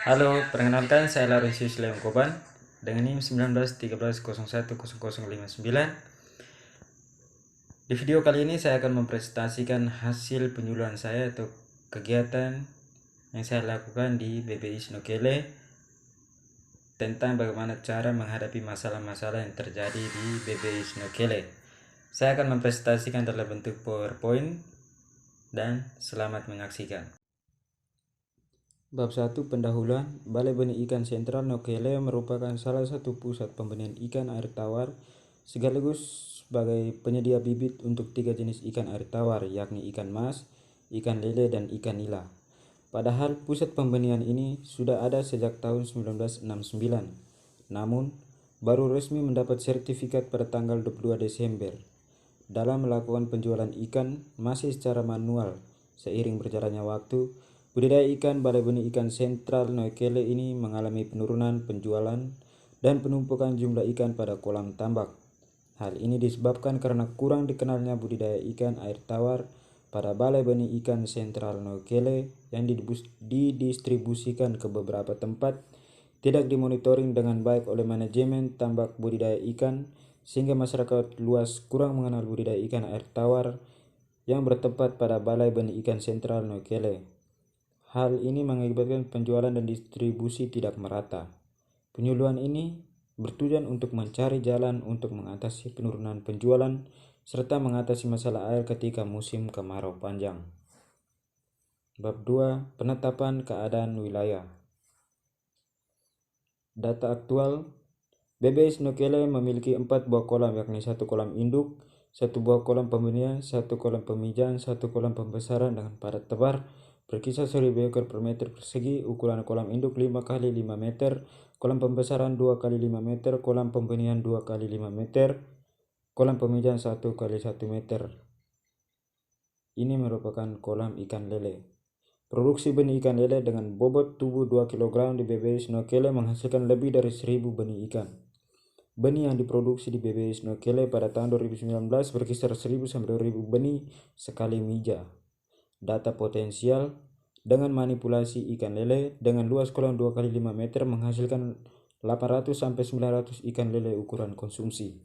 Halo, perkenalkan saya Laurentius Leon Koban dengan NIM 1913010059. Di video kali ini saya akan mempresentasikan hasil penyuluhan saya atau kegiatan yang saya lakukan di BBI Snokele tentang bagaimana cara menghadapi masalah-masalah yang terjadi di BBI Snokele. Saya akan mempresentasikan dalam bentuk PowerPoint dan selamat menyaksikan. Bab 1 Pendahuluan. Balai Benih Ikan Sentral Nokele merupakan salah satu pusat pembenihan ikan air tawar sekaligus sebagai penyedia bibit untuk 3 jenis ikan air tawar, yakni ikan mas, ikan lele, dan ikan nila. Padahal pusat pembenihan ini sudah ada sejak tahun 1969, namun baru resmi mendapat sertifikat pada tanggal 22 Desember. Dalam melakukan penjualan ikan masih secara manual, seiring berjalannya waktu, budidaya ikan Balai Benih Ikan Sentral Nokele ini mengalami penurunan penjualan dan penumpukan jumlah ikan pada kolam tambak. Hal ini disebabkan karena kurang dikenalnya budidaya ikan air tawar pada Balai Benih Ikan Sentral Nokele yang didistribusikan ke beberapa tempat, tidak dimonitoring dengan baik oleh manajemen tambak budidaya ikan, sehingga masyarakat luas kurang mengenal budidaya ikan air tawar yang bertempat pada Balai Benih Ikan Sentral Nokele. Hal ini mengakibatkan penjualan dan distribusi tidak merata. Penyuluhan ini bertujuan untuk mencari jalan untuk mengatasi penurunan penjualan serta mengatasi masalah air ketika musim kemarau panjang. Bab 2 Penetapan keadaan wilayah. Data aktual, BBI Snokele memiliki 4 buah kolam, yakni 1 kolam induk, 1 buah kolam pembenihan, 1 kolam pemijahan, 1 kolam pembesaran dengan padat tebar berkisar 1000 ekor per meter persegi. Ukuran kolam induk 5 x 5 meter, kolam pembesaran 2 x 5 meter, kolam pembenihan 2 x 5 meter, kolam pemijahan 1 x 1 meter. Ini merupakan kolam ikan lele. Produksi benih ikan lele dengan bobot tubuh 2 kg di BBI Snokele menghasilkan lebih dari 1000 benih ikan. Benih yang diproduksi di BBI Snokele pada tahun 2019 berkisar 1000 sampai 2000 benih sekali mija. Data potensial, dengan manipulasi ikan lele dengan luas kolam 2 x 5 meter menghasilkan 800 sampai 900 ikan lele ukuran konsumsi.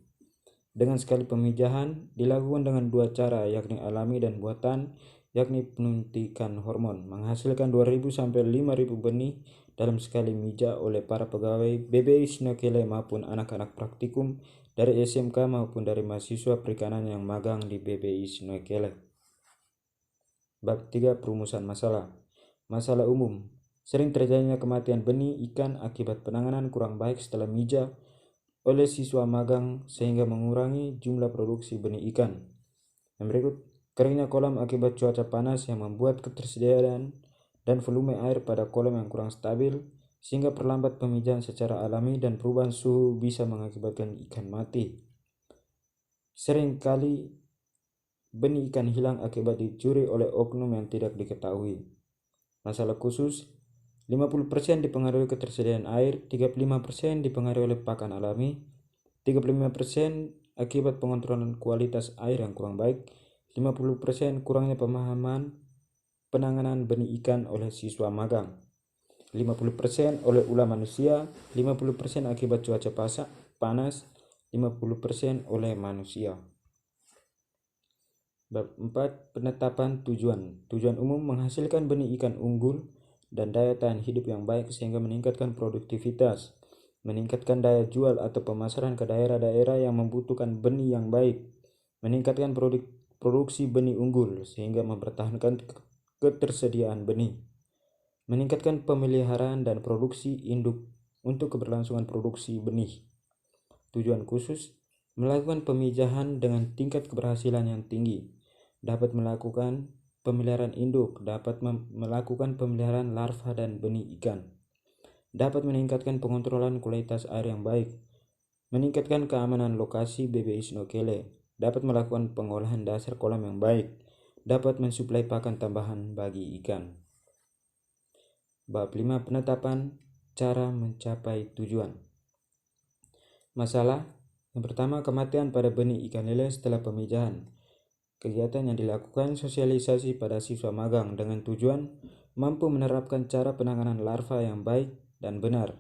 Dengan sekali pemijahan dilakukan dengan 2 cara, yakni alami dan buatan, yakni penyuntikan hormon, menghasilkan 2000 sampai 5000 benih dalam sekali mija oleh para pegawai BBI Snokele maupun anak-anak praktikum dari SMK maupun dari mahasiswa perikanan yang magang di BBI Snokele. Bab 3 Perumusan masalah. Masalah umum. Sering terjadinya kematian benih ikan akibat penanganan kurang baik setelah mija oleh siswa magang sehingga mengurangi jumlah produksi benih ikan. Yang berikut, keringnya kolam akibat cuaca panas yang membuat ketersediaan dan volume air pada kolam yang kurang stabil sehingga perlambat pemijahan secara alami, dan perubahan suhu bisa mengakibatkan ikan mati. Seringkali benih ikan hilang akibat dicuri oleh oknum yang tidak diketahui. Masalah khusus, 50% dipengaruhi ketersediaan air, 35% dipengaruhi oleh pakan alami, 35% akibat pengontrolan kualitas air yang kurang baik, 50% kurangnya pemahaman penanganan benih ikan oleh siswa magang, 50% oleh ulah manusia, 50% akibat cuaca panas, 50% oleh manusia. Bab 4 Penetapan tujuan. Tujuan umum menghasilkan benih ikan unggul dan daya tahan hidup yang baik sehingga meningkatkan produktivitas, meningkatkan daya jual atau pemasaran ke daerah-daerah yang membutuhkan benih yang baik, meningkatkan produksi benih unggul sehingga mempertahankan ketersediaan benih, meningkatkan pemeliharaan dan produksi induk untuk keberlangsungan produksi benih. Tujuan khusus, melakukan pemijahan dengan tingkat keberhasilan yang tinggi, dapat melakukan pemeliharaan induk, dapat melakukan pemeliharaan larva dan benih ikan, dapat meningkatkan pengontrolan kualitas air yang baik, meningkatkan keamanan lokasi BBI Snokele, dapat melakukan pengolahan dasar kolam yang baik, dapat mensuplai pakan tambahan bagi ikan. Bab 5 Penetapan cara mencapai tujuan. Masalah yang pertama, kematian pada benih ikan lele setelah pemijahan. Kegiatan yang dilakukan sosialisasi pada siswa magang dengan tujuan mampu menerapkan cara penanganan larva yang baik dan benar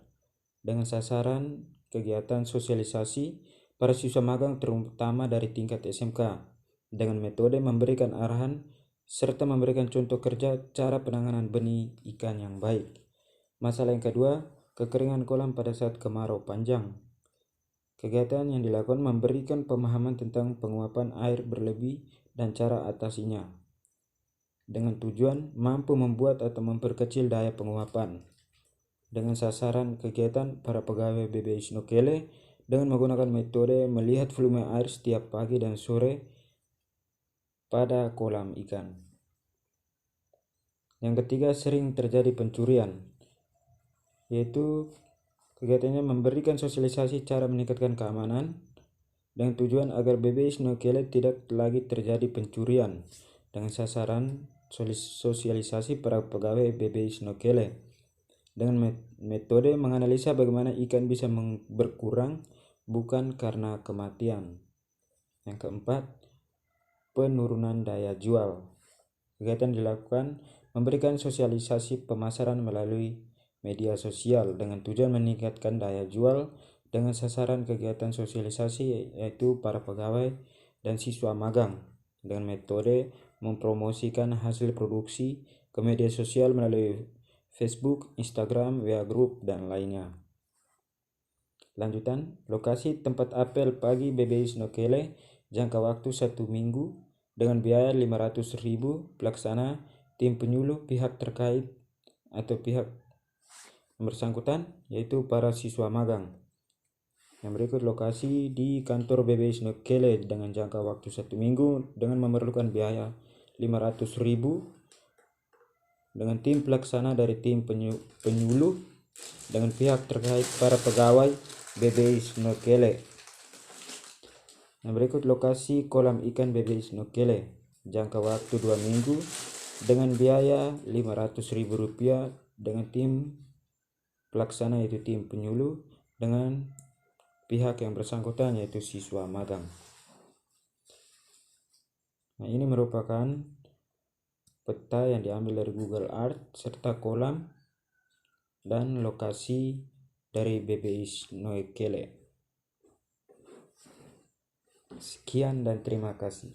dengan sasaran kegiatan sosialisasi para siswa magang terutama dari tingkat SMK dengan metode memberikan arahan serta memberikan contoh kerja cara penanganan benih ikan yang baik. Masalah yang kedua, kekeringan kolam pada saat kemarau panjang. Kegiatan yang dilakukan memberikan pemahaman tentang penguapan air berlebih dan cara atasinya, dengan tujuan mampu membuat atau memperkecil daya penguapan. Dengan sasaran kegiatan para pegawai BBI Snokele dengan menggunakan metode melihat volume air setiap pagi dan sore pada kolam ikan. Yang ketiga, sering terjadi pencurian, yaitu kegiatannya memberikan sosialisasi cara meningkatkan keamanan dengan tujuan agar BBI Snokele tidak lagi terjadi pencurian dengan sasaran sosialisasi para pegawai BBI Snokele dengan metode menganalisa bagaimana ikan bisa berkurang bukan karena kematian. Yang keempat, penurunan daya jual. Kegiatan dilakukan memberikan sosialisasi pemasaran melalui media sosial dengan tujuan meningkatkan daya jual dengan sasaran kegiatan sosialisasi yaitu para pegawai dan siswa magang dengan metode mempromosikan hasil produksi ke media sosial melalui Facebook, Instagram, WA Group, dan lainnya. Lanjutan, lokasi tempat apel pagi BBI Snokele jangka waktu 1 minggu dengan biaya 500.000, pelaksana tim penyuluh pihak terkait atau pihak yang bersangkutan yaitu para siswa magang. Yang berikut lokasi di kantor BBI Snokele dengan jangka waktu 1 minggu dengan memerlukan biaya 500.000 dengan tim pelaksana dari tim penyuluh dengan pihak terkait para pegawai BBI Snokele. Yang berikut lokasi kolam ikan BBI Snokele jangka waktu 2 minggu dengan biaya Rp500.000 dengan tim pelaksana yaitu tim penyuluh dengan pihak yang bersangkutan yaitu siswa magang. Nah, ini merupakan peta yang diambil dari Google Earth serta kolam dan lokasi dari BBI Snokele. Sekian dan terima kasih.